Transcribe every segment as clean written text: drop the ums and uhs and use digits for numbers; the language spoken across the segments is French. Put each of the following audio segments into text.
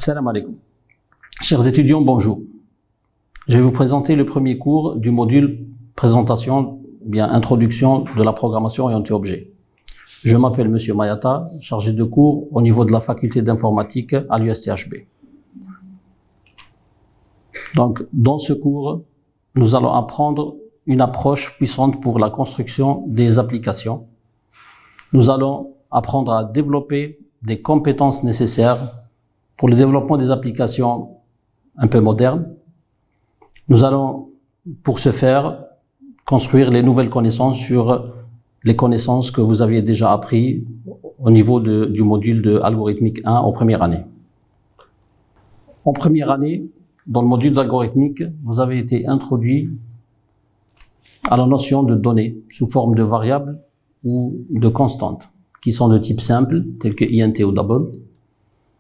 Salam alaikum. Chers étudiants, bonjour. Je vais vous présenter le premier cours du module présentation, bien introduction de la programmation orientée-objet. Je m'appelle Monsieur Mayata, chargé de cours au niveau de la faculté d'informatique à l'USTHB. Donc, dans ce cours, nous allons apprendre une approche puissante pour la construction des applications. Nous allons apprendre à développer des compétences nécessaires pour le développement des applications un peu modernes. Nous allons, pour ce faire, construire les nouvelles connaissances sur les connaissances que vous aviez déjà appris au niveau du module de algorithmique 1 en première année. En première année, dans le module d'algorithmique, vous avez été introduit à la notion de données sous forme de variables ou de constantes, qui sont de type simple, telles que int ou double,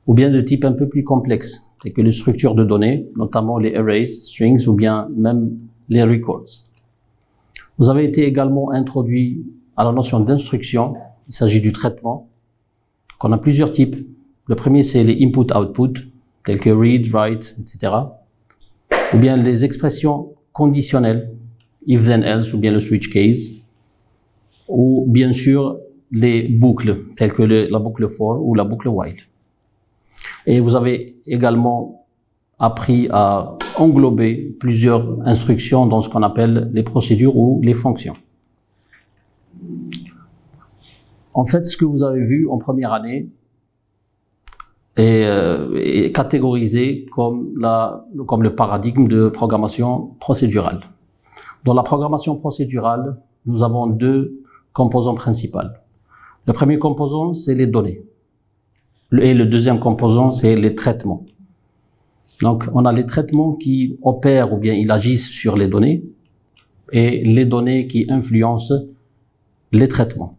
ou bien de type un peu plus complexe, telles que les structures de données, notamment les arrays, strings, ou bien même les records. Vous avez été également introduit à la notion d'instruction. Il s'agit du traitement, qu'on a plusieurs types. Le premier, c'est les input-output, tels que read, write, etc. Ou bien les expressions conditionnelles, if then else, ou bien le switch case. Ou bien sûr, les boucles, telles que la boucle for ou la boucle while. Et vous avez également appris à englober plusieurs instructions dans ce qu'on appelle les procédures ou les fonctions. En fait, ce que vous avez vu en première année est catégorisé comme le paradigme de programmation procédurale. Dans la programmation procédurale, nous avons deux composants principaux. Le premier composant, c'est les données. Et le deuxième composant, c'est les traitements. Donc, on a les traitements qui opèrent ou bien ils agissent sur les données et les données qui influencent les traitements.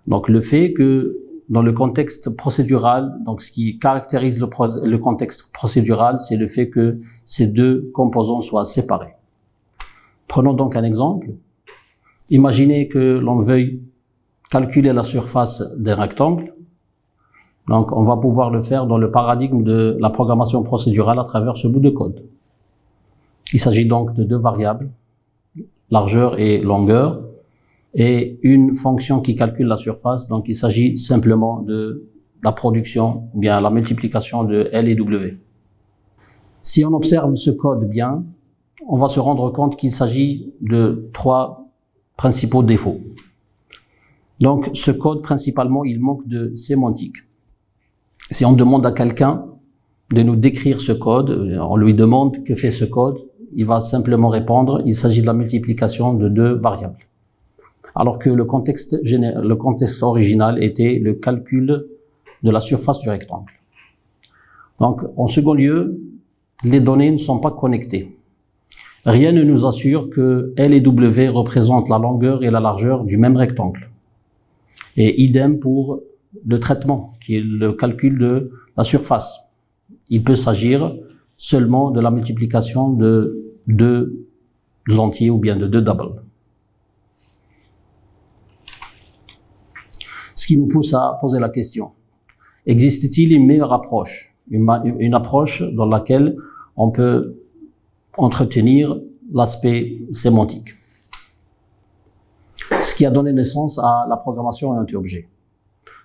Donc, le fait que dans le contexte procédural, donc ce qui caractérise le contexte procédural, c'est le fait que ces deux composants soient séparés. Prenons donc un exemple. Imaginez que l'on veuille calculer la surface d'un rectangle. Donc, on va pouvoir le faire dans le paradigme de la programmation procédurale à travers ce bout de code. Il s'agit donc de deux variables, largeur et longueur, et une fonction qui calcule la surface. Donc, il s'agit simplement de la production, ou bien la multiplication de L et W. Si on observe ce code bien, on va se rendre compte qu'il s'agit de trois principaux défauts. Donc, ce code, principalement, il manque de sémantique. Si on demande à quelqu'un de nous décrire ce code, on lui demande que fait ce code, il va simplement répondre, il s'agit de la multiplication de deux variables. Alors que le contexte original était le calcul de la surface du rectangle. Donc, en second lieu, les données ne sont pas connectées. Rien ne nous assure que L et W représentent la longueur et la largeur du même rectangle. Et idem pour le traitement, qui est le calcul de la surface. Il peut s'agir seulement de la multiplication de deux entiers ou bien de deux doubles. Ce qui nous pousse à poser la question, existe-t-il une meilleure approche, une approche dans laquelle on peut entretenir l'aspect sémantique? Ce qui a donné naissance à la programmation orientée-objet.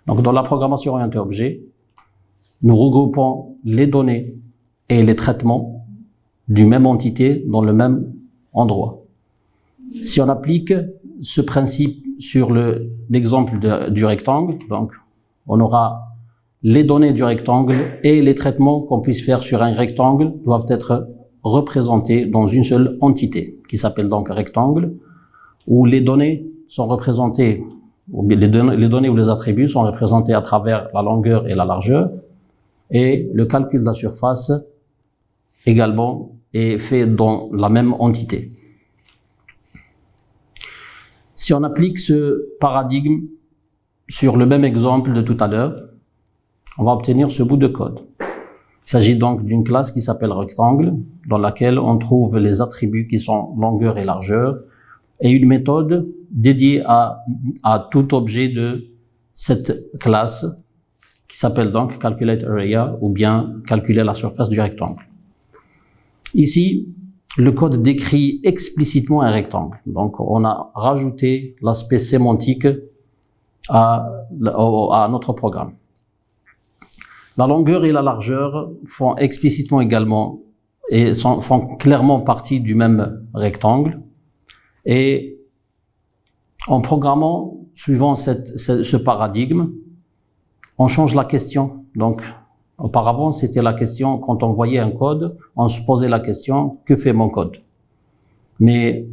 Donc, dans la programmation orientée-objet, nous regroupons les données et les traitements d'une même entité dans le même endroit. Si on applique ce principe sur l'exemple du rectangle, donc, on aura les données du rectangle et les traitements qu'on puisse faire sur un rectangle doivent être représentés dans une seule entité, qui s'appelle donc rectangle, où les données sont représentées, ou bien les données ou les attributs sont représentés à travers la longueur et la largeur, et le calcul de la surface également est fait dans la même entité. Si on applique ce paradigme sur le même exemple de tout à l'heure, on va obtenir ce bout de code. Il s'agit donc d'une classe qui s'appelle rectangle, dans laquelle on trouve les attributs qui sont longueur et largeur, et une méthode dédiée à tout objet de cette classe qui s'appelle donc Calculate Area ou bien calculer la surface du rectangle. Ici, le code décrit explicitement un rectangle. Donc, on a rajouté l'aspect sémantique à notre programme. La longueur et la largeur font explicitement également et font clairement partie du même rectangle. Et en programmant, suivant ce paradigme, on change la question. Donc, auparavant, c'était la question, quand on voyait un code, on se posait la question, que fait mon code? Mais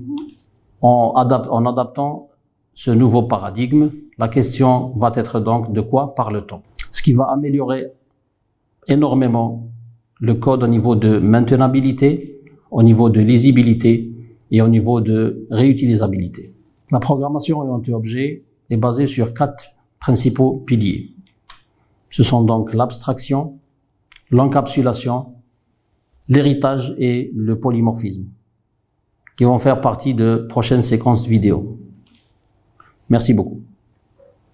en adaptant ce nouveau paradigme, la question va être donc de quoi parle-t-on? Ce qui va améliorer énormément le code au niveau de maintenabilité, au niveau de lisibilité et au niveau de réutilisabilité. La programmation orientée objet est basée sur 4 principaux piliers. Ce sont donc l'abstraction, l'encapsulation, l'héritage et le polymorphisme, qui vont faire partie de prochaines séquences vidéo. Merci beaucoup.